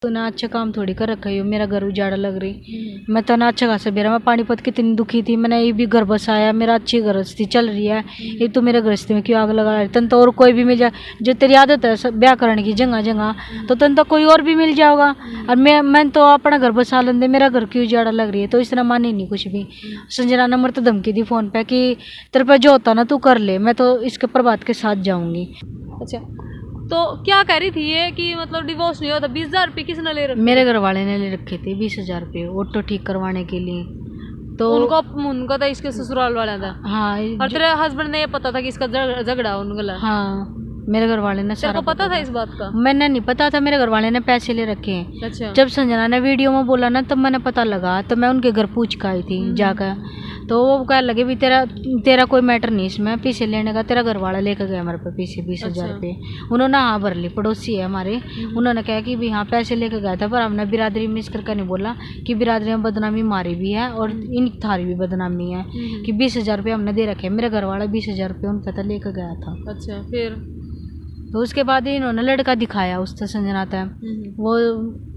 तो ना अच्छा काम थोड़ी कर रखा है, मेरा घर उजाड़ा लग रही। मैं तो ना अच्छा खासा बेरा, मैं पानीपत कितनी दुखी थी, मैंने ये भी घर बसाया, मेरा अच्छी गृहस्थी चल रही है, ये तो मेरे गृहस्थी में क्यों आग लगा रही। तन तो और कोई भी मिल जाए, जो तेरी आदत है ब्याह करने की जगह जगह, तो तन तो कोई और भी मिल जाएगा। और मैं तो अपना घर बसा लेंदे, मेरा घर क्यों उजाड़ा लग रही है। तो इस तरह माने नहीं कुछ भी। संजना ने मेरे तो धमकी दी फोन पे कि तेरे पे जो होता ना तू कर ले, मैं तो इसके प्रभात के साथ जाऊंगी। अच्छा, तो क्या कह रही थी ये कि मतलब डिवोर्स नहीं होता। 20,000 रुपये किसने ले रखे? मेरे घर वाले ने ले रखे थे 20,000 रुपये ऑटो ठीक करवाने के लिए। तो उनका था, इसके ससुराल वाला था। हाँ, और तेरे हस्बैंड ने ये पता था कि इसका झगड़ा उनका? हाँ, मेरे घर वाले ने सारा पता था इस बात का? मैंने नहीं पता था, मेरे घर वाले ने पैसे ले रखे हैं। अच्छा। जब संजना ने वीडियो में बोला ना तब मैंने पता लगा, तो मैं उनके घर पूछ के आई थी जाकर। तो वो कह लगे भी तेरा कोई मैटर नहीं इसमें, पैसे लेने का तेरा घर वाला लेकर गया हमारे पे पैसे 20,000 रुपये। उन्होंने हाँ भर ली, पड़ोसी है हमारे। उन्होंने कहा कि भी हाँ पैसे लेकर गया था, पर हमने बिरादरी में इस करके नहीं बोला कि बिरादरी में बदनामी मारी भी है और इन थारी भी बदनामी है कि 20,000 रुपये हमने दे रखे। मेरे घर वाला 20,000 रुपये उनका था लेकर गया था। अच्छा, फिर तो उसके बाद इन्होंने लड़का दिखाया उस तो संजना था। वो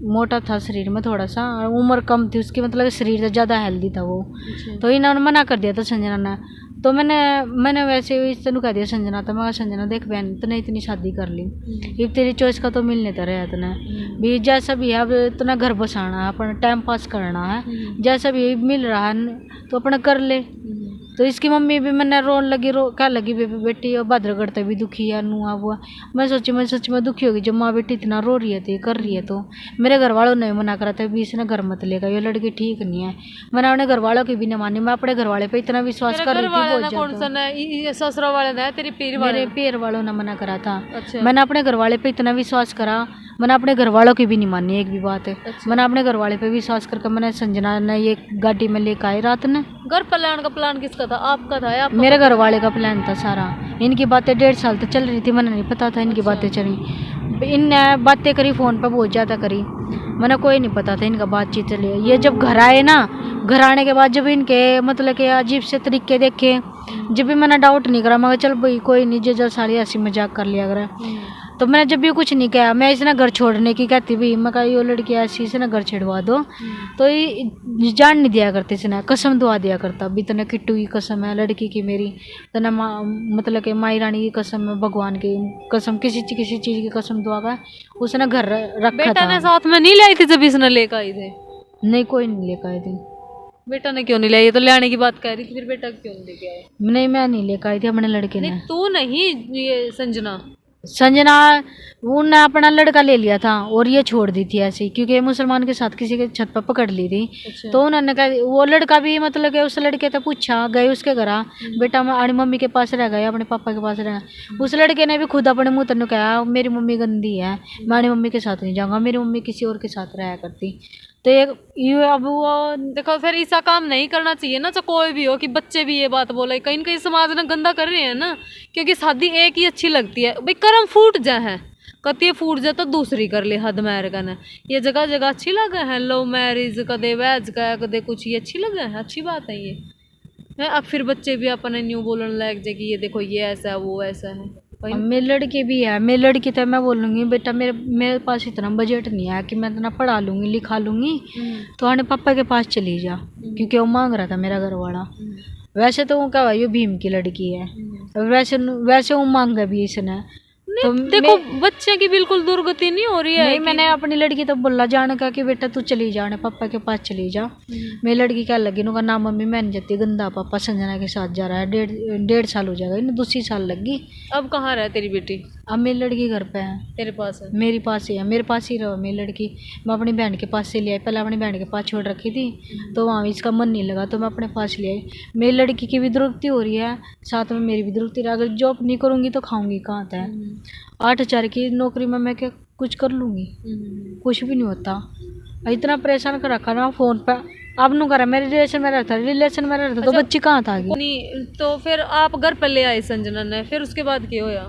मोटा था शरीर में थोड़ा सा, और उम्र कम थी उसकी, मतलब शरीर से ज़्यादा हेल्दी था वो। तो इन्होंने मना कर दिया था संजना ने। तो मैंने वैसे इस तरह कह दिया संजना, तो मैं संजना देख बहन तूने इतनी शादी कर ली, अब तेरी चॉइस का तो मिलने तो रहा तूने भी, जैसा भी है अब इतना घर बसाना है, अपना टाइम पास करना है, जैसा भी मिल रहा है तो अपना कर ले। तो इसकी मम्मी भी मैंने रोन लगी, क्या लगी बेटी और भद्रगढ़ तक भी दुखी है नुआ हुआ। मैं सच में दुखी होगी जब माँ बेटी इतना रो रही है थी कर रही है। तो मेरे घर वालों ने मना करा था, बीस ने घर मत लेगा, ये लड़की ठीक नहीं है। मैंने अपने घर वालों की भी नहीं मानी, मैं अपने घर वाले पे इतना विश्वास कर रही थी बहुत ज्यादा। ससुराल वाले ने तेरे पैर वालों ने मना करा था। मैंने अपने घर वाले पे इतना विश्वास करा, मैंने अपने घर वालों की भी नहीं मानी एक भी बात है। मैंने अपने घर वाले पे विश्वास करके मैंने संजना ने ये गाड़ी में लेकर आई रात ने। घर प्लान का प्लान किसका था? आपका था या मेरे घर वाले का प्लान था सारा। इनकी बातें 1.5 साल तक चल रही थी, मैंने नहीं पता था इनकी बातें चली। इनने बातें करी फ़ोन पर बहुत ज़्यादा करी, मैंने कोई नहीं पता था इनका बातचीत चली। ये जब घर आए ना, घर आने के बाद जब इनके मतलब कि अजीब से तरीके देखे, जब भी मैंने डाउट नहीं करा, मगर चल भाई कोई नहीं, जो सारी हंसी मजाक कर लिया करा। तो मैंने जब भी कुछ नहीं कहा, मैं इसने घर छोड़ने की कहती भी, मैं कहा ये लड़की ऐसी इसने घर छिड़वा दो, तो ये जान नहीं दिया करते इसने, कसम दुआ दिया करता भी तना किट्टू की कसम है लड़की की मेरी, तना मतलब कि माई रानी की कसम है, भगवान की कसम, किसी चीज़ की कसम दुआ का उसने घर रखा बेटा था। ने साथ में नहीं लाई थी जब इसने लेकर आई थे? नहीं, कोई नहीं लेकर आई थी। बेटा ने क्यों नहीं लाई? ये तो लाने की बात कह रही थी, फिर बेटा क्यों नहीं लेके आए? नहीं, मैं नहीं लेकर आई थी, अपने लड़के ने। तू नहीं, ये संजना उनने अपना लड़का ले लिया था और ये छोड़ दी थी ऐसे ही, क्योंकि मुसलमान के साथ किसी के छत पर पकड़ ली थी। अच्छा। तो उन्होंने कहा, वो लड़का भी मतलब कि उस लड़के से पूछा, गए उसके घर, बेटा मैं अपनी मम्मी के पास रह गया, अपने पापा के पास रह गया। उस लड़के ने भी खुद अपने मुँह तक कहा मेरी मम्मी गंदी है, मैं अपनी मम्मी के साथ नहीं जाऊँगा, मेरी मम्मी किसी और के साथ रहा करती। तो ये अब वो देखो, फिर ऐसा काम नहीं करना चाहिए ना, तो कोई भी हो कि बच्चे भी ये बात बोले, कहीं कहीं समाज ने गंदा कर रहे हैं ना, क्योंकि शादी एक ही अच्छी लगती है भाई, कर्म फूट जाए है, कति फूट जाए तो दूसरी कर ले, हद मैर का ना, ये जगह जगह अच्छी लगे है, लव मैरिज कदे वैज का कदे कुछ, ये अच्छी लगे है, अच्छी बात है ये है। अब फिर बच्चे भी अपने न्यू बोलने लग जाए कि ये देखो ये ऐसा है वो ऐसा है। मेरी लड़की भी है, मेरी लड़की तो मैं बोलूँगी बेटा मेरे पास इतना बजट नहीं है कि मैं इतना पढ़ा लूँगी लिखा लूँगी, तो आने पापा के पास चली जा, क्योंकि वो मांग रहा था मेरा घर वाला। वैसे तो वो क्या ये भीम की लड़की है, वैसे वो मांगा भी इसने। तो देखो बच्चे की बिल्कुल दुर्गति नहीं हो रही है। नहीं, मैंने अपनी लड़की तो बोला जाने का कि बेटा तू चली जा, पापा के पास चली जा। मेरी लड़की क्या लगी उनका नाम मम्मी मैं नहीं जाती, गंदा पापा संजना के साथ जा रहा है, 1.5 साल हो जाएगा, इन्हें 2 साल लगी। अब कहाँ रहे तेरी बेटी? अब मेरी लड़की घर पे है। तेरे पास है? मेरे पास ही है, मेरे पास ही रहो मेरी लड़की। मैं अपनी बहन के पास से ले आई, पहले अपनी बहन के पास छोड़ रखी थी, तो वहाँ इसका मन नहीं लगा तो मैं अपने पास ले आई। मेरी लड़की की भी दुरुस्ती हो रही है, साथ में मेरी भी दुरुस्ती। अगर जॉब नहीं करूँगी तो खाऊंगी कहाँ था? 8,000 की नौकरी में मैं क्या कुछ कर लूँगी? कुछ भी नहीं होता। इतना परेशान कर रखा ना फ़ोन पर। अब नू करा मेरे रिलेशन में रहता तो बच्ची कहाँ था? नहीं, तो फिर आप घर पर ले आए संजना ने, फिर उसके बाद क्या होया?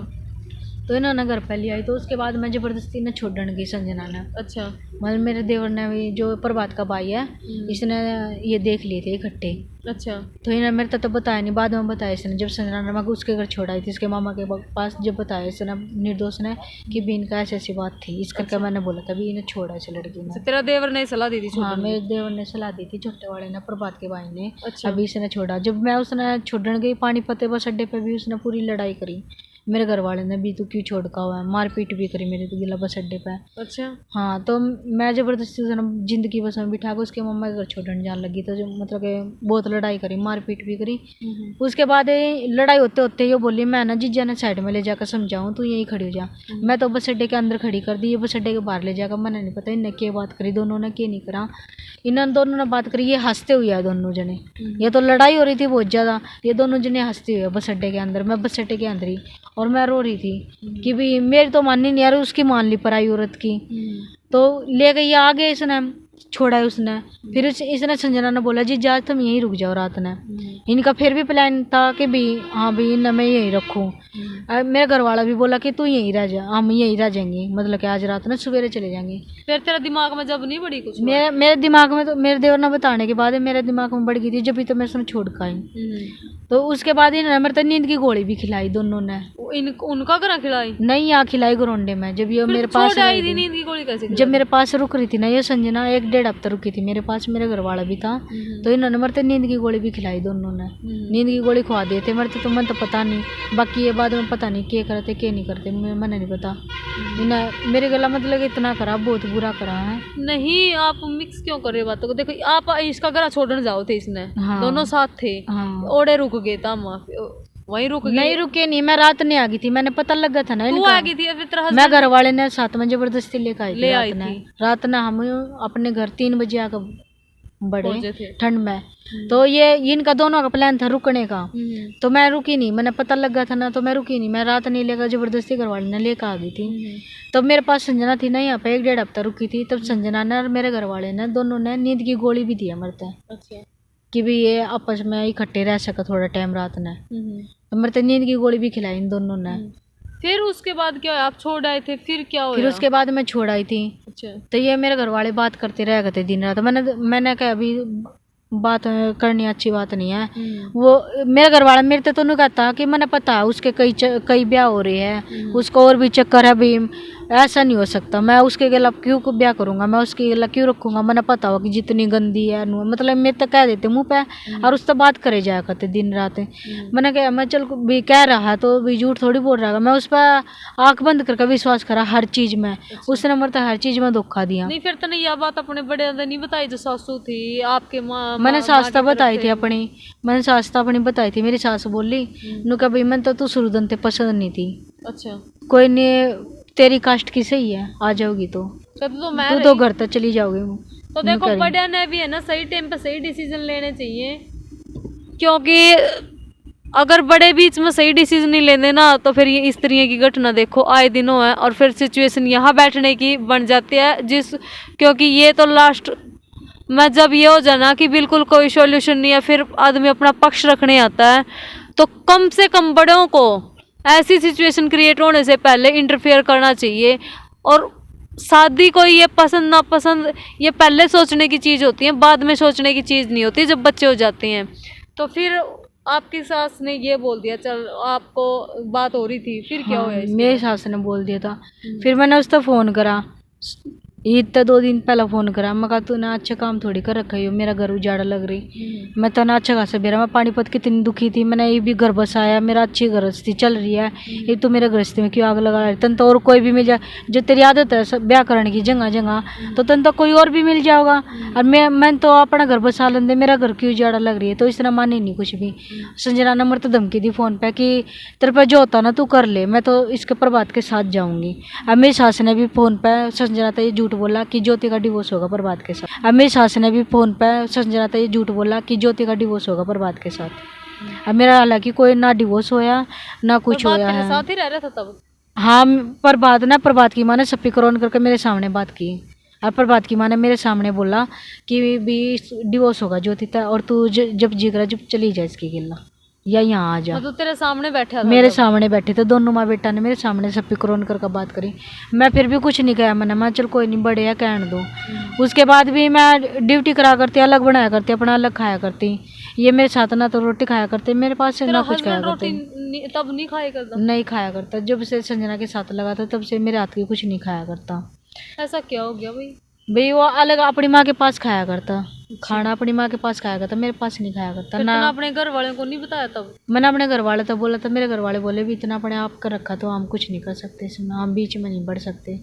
तो इन्होंने घर पे ले आई, तो उसके बाद मैं जबरदस्ती ने छोड़ने गई संजना ने। अच्छा। मतलब मेरे देवर ने भी, जो प्रभात का भाई है, इसने ये देख लिए थे इकट्ठे। अच्छा। तो इन्हें मेरे तो बताया नहीं, बाद में बताया इसने, जब संजना ने मैं उसके घर छोड़ाई थी, इसके मामा के पास, जब बताया इसने निर्दोष ने कि भी इनका ऐसी ऐसी बात थी, इस करके मैंने बोला था भी इन्हें छोड़ा इस लड़की ने। तेरा देवर ने सलाह दी थी? हाँ, मेरे देवर ने सलाह दी थी, छोटे वाले ने, प्रभात के भाई ने। अच्छा। अभी इसने छोड़ा। जब मैं उसने छोड़ने गई पानीपत बस अड्डे पे भी उसने पूरी लड़ाई करी मेरे घर वाले ने भी, तू क्यों छोड़का हुआ है, मारपीट भी करी मेरे तो गिला बस अड्डे पे। अच्छा। हाँ, तो मैं जबरदस्ती उसने जिंदगी बस में बिठा के उसके मम्मा के घर छोड़ने जाने लगी, तो जो मतलब कि बहुत लड़ाई करी, मारपीट भी करी। उसके बाद लड़ाई होते होते ये बोली, मैं ना जीजा ने साइड में ले जाकर समझाऊँ, तू यहीं खड़ी हो जा। मैं तो बस अड्डे के अंदर खड़ी कर दी, ये बस अड्डे के बाहर ले जाकर, मैंने नहीं पता इन्हें क्या बात करी, दोनों ने क्या नहीं करा। इन दोनों ने बात करी, ये हंसते हुए है दोनों जने। ये तो लड़ाई हो रही थी बहुत ज़्यादा, ये दोनों जने हंसते हुए बस अड्डे के अंदर, मैं बस अड्डे के अंदर ही, और मैं रो रही थी कि भी मेरी तो माननी नहीं आ रही, उसकी मान ली पराई औरत की। तो ले गई आगे, इसने छोड़ा है उसने। फिर इसने संजना ने बोला जी जा तुम यहीं रुक जाओ रात ने। इनका फिर भी प्लान था कि भी हाँ भी इन्हें मैं यहीं रखूँ। मेरा घर वाला भी बोला कि तू यहीं रह जा, हम यहीं रह जाएंगे, मतलब कि आज रात में सवेरे चले जाएंगे। फिर तेरा दिमाग में जब नहीं बढ़ी कुछ? मेरे दिमाग में तो मेरे देवर ने बताने के बाद मेरे दिमाग में बढ़ गई थी, जब भी तो मैं उसने छोड़ कर आई। तो उसके बाद इन्होंने मेरे तो नींद की गोली भी खिलाई दोनों ने। उनका घर खिलाई? नहीं, यहाँ खिलाई ग्राउंडे में। जब ये मेरे पास आई थी, नींद की गोली कैसे? जब मेरे पास रुक रही थी ना ये संजना, 1-1.5 हफ्ता रुकी थी मेरे पास, मेरे घर वाला भी था। तो इन्होंने मरते नींद की गोली भी खिलाई दोनों ने। नींद की गोली खवा दिए थे मरते, तो मन तो पता नहीं, बाकी ये बाद में पता नहीं क्या करते क्या नहीं करते, मैंने नहीं पता। इन्हें मेरे गला मतलब इतना करा, बहुत बुरा करा है। नहीं, आप मिक्स क्यों कर रहे हो बातों को? देखो आप इसका घर छोड़ने जाओ थे, इसने दोनों साथ थे। ओड़े रुक गए था वहीं रुक गए? नहीं रुके नहीं, मैं रात नहीं आ गई थी, मैंने पता लगा था ना। तू आ गई थी? फिर मैं घर वाले ने साथ में जबरदस्ती लेकर आई ले आई थी रात ना। हम अपने घर 3 बजे आकर बड़े ठंड में। तो ये इनका दोनों का प्लान था रुकने का, तो मैं रुकी नहीं, मैंने पता लगा था ना, तो मैं रुकी नहीं, मैं रात नहीं लेकर जबरदस्ती घर वाले ने लेकर आ गई थी। तब मेरे पास संजना थी ना, यहाँ पे 1-1.5 हफ्ता रुकी थी। तब संजना ने और मेरे घर वाले ने दोनों ने नींद की गोली भी दी मरते। अच्छा। कि भी ये आपस में इकट्ठे रह सका थोड़ा टाइम रात ने। तो मरते नींद की गोली भी खिलाई इन दोनों ने। फिर उसके बाद क्या? आप छोड़ आए थे, फिर क्या हुआ? फिर उसके बाद मैं छोड़ आई थी। अच्छा। तो ये मेरे घर वाले बात करते रह गए थे दिन रात। मैंने कहा अभी बात करनी अच्छी बात नहीं है। वो मेरे घर वाला मेरे तो नहीं कहता कि मैंने पता है उसके कई ब्याह हो रहे हैं, उसको और भी चक्कर है भी, ऐसा नहीं हो सकता, मैं उसके गला क्यों ब्याह करूंगा, मैं उसके गला क्यों रखूंगा। मैंने पता हो कि जितनी गंदी है मतलब मेरे तो कह देते मुंह पे, और उससे बात करे जाया करते दिन रात। मैंने कहा मैं चल भी कह रहा तो भी झूठ थोड़ी बोल रहा, मैं उस पर आंख बंद करके विश्वास करा हर चीज में। उसने मरता हर चीज में धोखा दिया। नहीं फिर तो नहीं, यह बात अपने बड़े नहीं बताई जो सासू थी आपके माँ? मैंने सास्ता बताई थी अपनी, मैंने सास्ता अपनी बताई थी। मेरी सास बोली नु कभी मैं तो शुरू से पसंद नहीं थी। अच्छा। कोई नहीं, तेरी कास्ट की सही है, आ जाओगी तो मैं तू तो घर तक चली जाओगी। तो देखो बड़े ने भी है ना सही टाइम पे सही डिसीजन लेने चाहिए, क्योंकि अगर बड़े बीच में सही डिसीजन नहीं लेने ना तो फिर ये इस तरह की घटना देखो आए दिनों है, और फिर सिचुएशन यहाँ बैठने की बन जाती है क्योंकि ये तो लास्ट में जब ये हो जाना कि बिल्कुल कोई सॉल्यूशन नहीं है, फिर आदमी अपना पक्ष रखने आता है। तो कम से कम बड़ों को ऐसी सिचुएशन क्रिएट होने से पहले इंटरफेयर करना चाहिए। और शादी कोई ये पसंद ना पसंद ये पहले सोचने की चीज़ होती है, बाद में सोचने की चीज़ नहीं होती जब बच्चे हो जाते हैं। तो फिर आपकी सास ने ये बोल दिया, चल आपको बात हो रही थी, फिर क्या हुआ? मेरी सास ने बोल दिया था। फिर मैंने उसको फ़ोन करा, ईद तो 2 दिन पहले फ़ोन करा। मैं कहा तू ना अच्छा काम थोड़ी कर रखा है, मेरा घर उजाड़ा लग रही। मैं तो ना अच्छा खासा बेरा, मैं पानीपत कितनी दुखी थी, मैंने ये भी घर बसाया, मेरा अच्छी गृहस्थी चल रही है, ये तो मेरे गृहस्थी में क्यों आग लगा रही। तन तो और कोई भी मिल जाए, जो तेरी आदत है ब्याह करने की जगह जगह, तो तन तो कोई और भी मिल जाओगा। और मैं तो अपना घर बसा लेंदे, मेरा घर क्यों उजाड़ा लग रही है। तो इस तरह माने नहीं कुछ भी। संजना ने मेरे तो धमकी दी फ़ोन पे कि तेरे पे जो होता ना तू कर ले, मैं तो इसके प्रभात के साथ जाऊँगी। अब मेरी सास ने भी फ़ोन पे संजना तो ये झूठ बोला कि ज्योति का डिवोर्स होगा प्रभात के साथ। अब मेरी सास ने भी फ़ोन पे संजना तो ये झूठ बोला कि ज्योति का डिवोर्स होगा प्रभात के साथ। अब मेरा हालांकि कोई ना डिवोर्स होया ना कुछ होया है। साथ ही रह रहा था तब? हाँ, प्रभात की माँ ने स्पीकर ऑन करके मेरे सामने बात की, और प्रभात की माँ ने मेरे सामने बोला कि भी डिवोर्स होगा ज्योति, और तू जब जी करा जब चली जाए इसकी गिल्ला। या यहाँ आ जा। मतलब तेरे सामने बैठा था मेरे जब? सामने बैठे थे दोनों माँ बेटा ने, मेरे सामने सब पिक्र कर बात करी। मैं फिर भी कुछ नहीं कहा, मैं चल कोई नहीं, बड़े है कहने दो। उसके बाद भी मैं ड्यूटी करा करती, अलग बनाया करती, अपना अलग खाया करती। ये मेरे साथ ना तो रोटी खाया करते, मेरे पास से तेरा ना कुछ खाया हस्बैंड रोटी करते। तब नहीं खाया करता? नहीं खाया करता, जब से संजना के साथ लगा था तब से मेरे हाथ की कुछ नहीं खाया करता। ऐसा क्या हो गया भाई? भाई वो अलग अपनी माँ के पास खाया करता, खाना अपनी माँ के पास खाया करता, मेरे पास नहीं खाया करता फिर ना। तूने अपने घर वालों को नहीं बताया तब? मैंने अपने घर वाले तो बोला था, मेरे घर वाले बोले भी इतना अपने आप कर रखा तो हम कुछ नहीं कर सकते इसमें, हम बीच में नहीं बढ़ सकते।